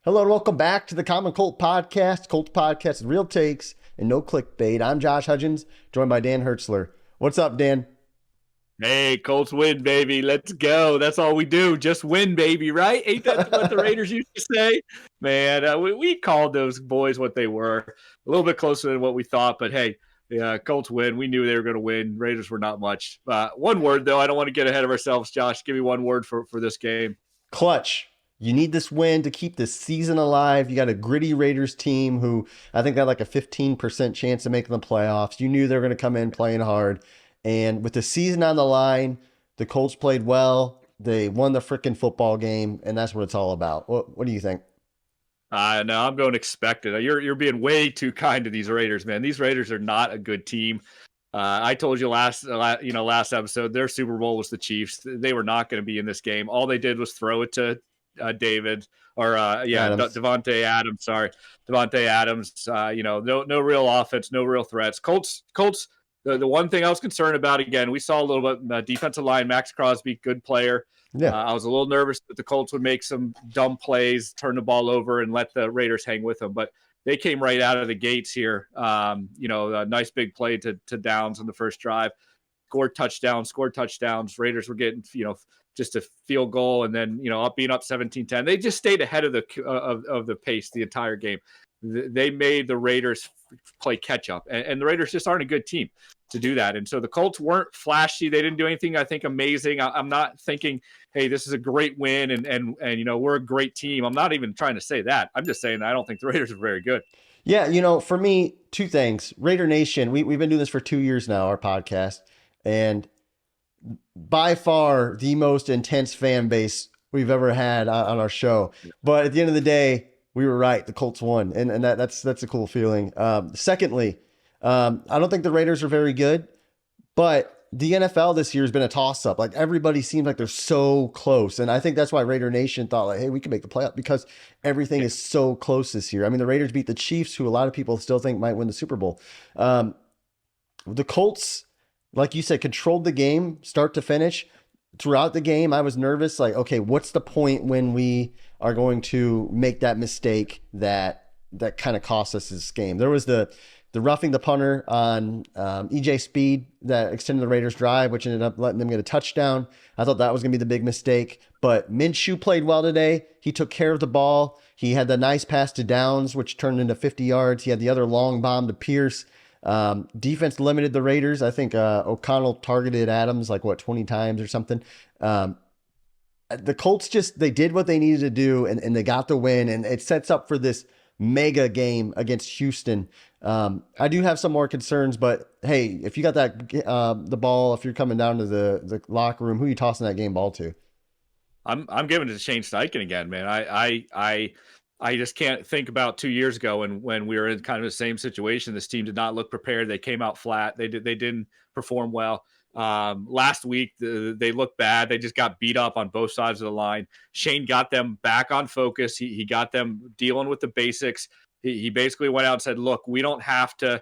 Hello and welcome back to the Common Colt Podcast. Colt Podcast with real takes and no clickbait. I'm Josh Hudgens, joined by Dan Hertzler. What's up, Dan? Hey, Colts win, baby. Let's go. That's all we do. Just win, baby, right? Ain't that what the Raiders used to say? Man, we called those boys what they were. A little bit closer than what we thought, but hey, Colts win. We knew they were going to win. Raiders were not much. One word, though. I don't want to get ahead of ourselves, Josh. Give me one word for this game. Clutch. You need this win to keep this season alive. You got a gritty Raiders team who I think got like a 15% chance of making the playoffs. You knew they were going to come in playing hard. And with the season on the line, the Colts played well. They won the freaking football game, and that's what it's all about. What do you think? No, I'm going expected. You're being way too kind to these Raiders, man. These Raiders are not a good team. I told you last episode, their Super Bowl was the Chiefs. They were not going to be in this game. All they did was throw it to Devontae Adams. Sorry, Devontae Adams. No real offense, no real threats. Colts. The one thing I was concerned about, again, we saw a little bit defensive line. Max Crosby, good player. Yeah. I was a little nervous that the Colts would make some dumb plays, turn the ball over, and let the Raiders hang with them. But they came right out of the gates here. A nice big play to Downs on the first drive. Scored touchdowns. Raiders were getting, just a field goal, and then, being up 17-10. They just stayed ahead of the pace the entire game. They made the Raiders play catch up, and the Raiders just aren't a good team to do that. And so the Colts weren't flashy. They didn't do anything, I think, amazing. I'm not thinking, hey, this is a great win and we're a great team. I'm not even trying to say that. I'm just saying I don't think the Raiders are very good. Yeah, for me, two things. Raider Nation, we've been doing this for 2 years now, our podcast, and by far the most intense fan base we've ever had on our show. But at the end of the day, we were right. The Colts won, and that's a cool feeling. Secondly, I don't think the Raiders are very good, but the NFL this year has been a toss-up. Like, everybody seems like they're so close, and I think that's why Raider Nation thought, like, hey, we can make the playoff because everything is so close this year. I mean, the Raiders beat the Chiefs, who a lot of people still think might win the Super Bowl. The Colts, like you said, controlled the game start to finish. Throughout the game, I was nervous. Like, okay, what's the point when we are going to make that mistake that kind of cost us this game? There was the roughing the punter on EJ Speed that extended the Raiders' drive, which ended up letting them get a touchdown. I thought that was going to be the big mistake. But Minshew played well today. He took care of the ball. He had the nice pass to Downs, which turned into 50 yards. He had the other long bomb to Pierce. Defense limited the Raiders. I think O'Connell targeted Adams 20 times or something. The Colts they did what they needed to do, and they got the win, and it sets up for this mega game against Houston. I do have some more concerns, but hey, if you got the ball, if you're coming down to the locker room, who are you tossing that game ball to? I'm giving it to Shane Steichen again, man. I just can't think about 2 years ago when we were in kind of the same situation. This team did not look prepared. They came out flat. They didn't perform well. Last week, they looked bad. They just got beat up on both sides of the line. Shane got them back on focus. He got them dealing with the basics. He basically went out and said, look, we don't have to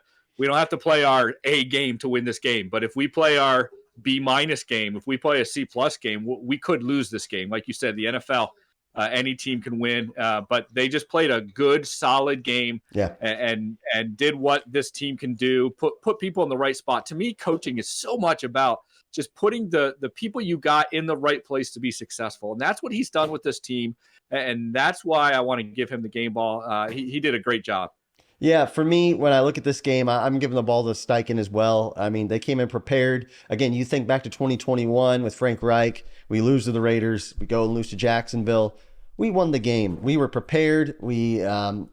play our A game to win this game. But if we play our B- game, if we play a C+ game, we could lose this game. Like you said, the NFL, any team can win, but they just played a good, solid game, and did what this team can do. Put people in the right spot. To me, coaching is so much about just putting the people you got in the right place to be successful, and that's what he's done with this team, and that's why I want to give him the game ball. He did a great job. Yeah, for me, when I look at this game, I'm giving the ball to Steichen as well. I mean, they came in prepared. Again, you think back to 2021 with Frank Reich. We lose to the Raiders. We go and lose to Jacksonville. We won the game. We were prepared. The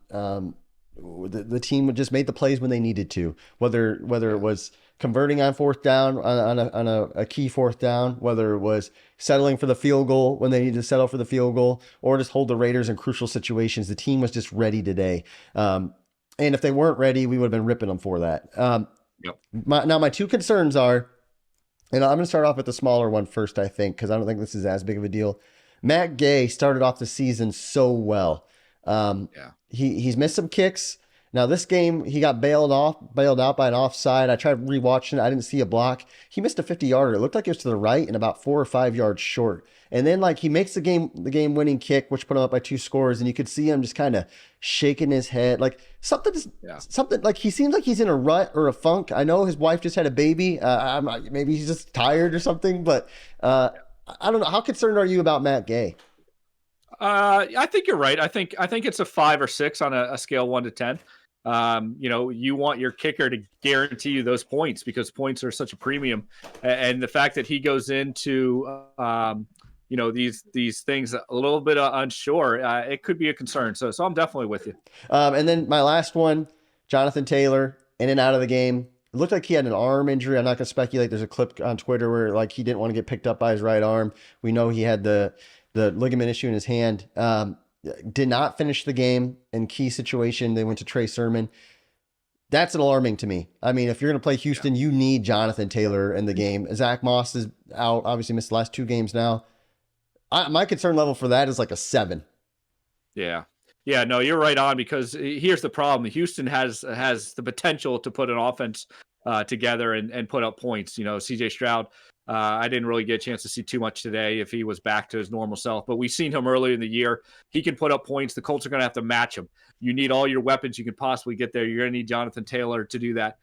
team just made the plays when they needed to. Whether it was converting on fourth down on a key fourth down, whether it was settling for the field goal when they needed to settle for the field goal, or just hold the Raiders in crucial situations. The team was just ready today. And if they weren't ready, we would have been ripping them for that. My two concerns are, and I'm going to start off with the smaller one first, I think, because I don't think this is as big of a deal. Matt Gay started off the season so well. He's missed some kicks. Now this game, he got bailed out by an offside. I tried rewatching it. I didn't see a block. He missed a 50-yarder. It looked like it was to the right and about 4 or 5 yards short. And then like he makes the game winning kick, which put him up by 2 scores, and you could see him just kind of shaking his head, like something like he seems like he's in a rut or a funk. I know his wife just had a baby. Maybe he's just tired or something, but I don't know. How concerned are you about Matt Gay? I think you're right. I think it's a 5 or 6 on a scale 1 to 10. You want your kicker to guarantee you those points because points are such a premium, and the fact that he goes into these things a little bit unsure, it could be a concern. So I'm definitely with you. And then my last one, Jonathan Taylor, in and out of the game. It looked like he had an arm injury. I'm not going to speculate. There's a clip on Twitter where like he didn't want to get picked up by his right arm. We know he had the ligament issue in his hand. Did not finish the game in key situation. They went to Trey Sermon. That's alarming to me. I mean, if you're going to play Houston, you need Jonathan Taylor in the game. Zach Moss is out, obviously missed the last 2 games now. My concern level for that is like a 7. Yeah. Yeah, no, you're right on, because here's the problem. Houston has the potential to put an offense together and put up points. CJ Stroud, I didn't really get a chance to see too much today if he was back to his normal self, but we've seen him earlier in the year. He can put up points. The Colts are going to have to match him. You need all your weapons you can possibly get there. You're going to need Jonathan Taylor to do that.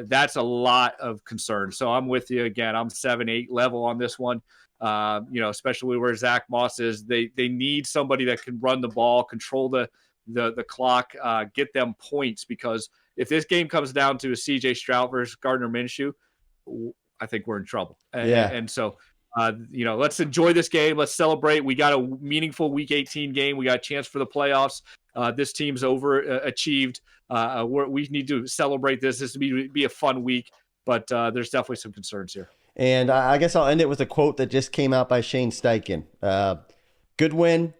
That's a lot of concern. So I'm with you again. I'm 7-8 level on this one. Especially where Zach Moss is. They need somebody that can run the ball, control the clock, get them points, because if this game comes down to a CJ Stroud versus Gardner Minshew, I think we're in trouble. And so, let's enjoy this game. Let's celebrate. We got a meaningful Week 18 game. We got a chance for the playoffs. This team's overachieved. We need to celebrate this. This would be a fun week, but there's definitely some concerns here. And I guess I'll end it with a quote that just came out by Shane Steichen. Good win,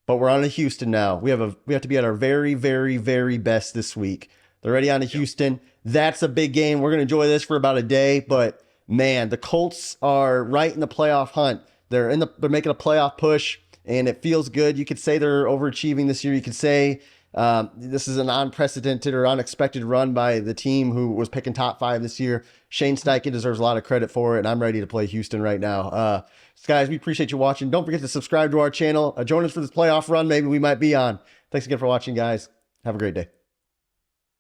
but we're on to Houston now. We have to be at our very, very, very best this week. They're already on to Houston. That's a big game. We're going to enjoy this for about a day, but man, the Colts are right in the playoff hunt. They're making a playoff push, and it feels good. You could say they're overachieving this year. You could say this is an unprecedented or unexpected run by the team who was picking top 5 this year. Shane Steichen deserves a lot of credit for it, and I'm ready to play Houston right now. Guys, we appreciate you watching. Don't forget to subscribe to our channel. Join us for this playoff run. Maybe we might be on. Thanks again for watching, guys. Have a great day.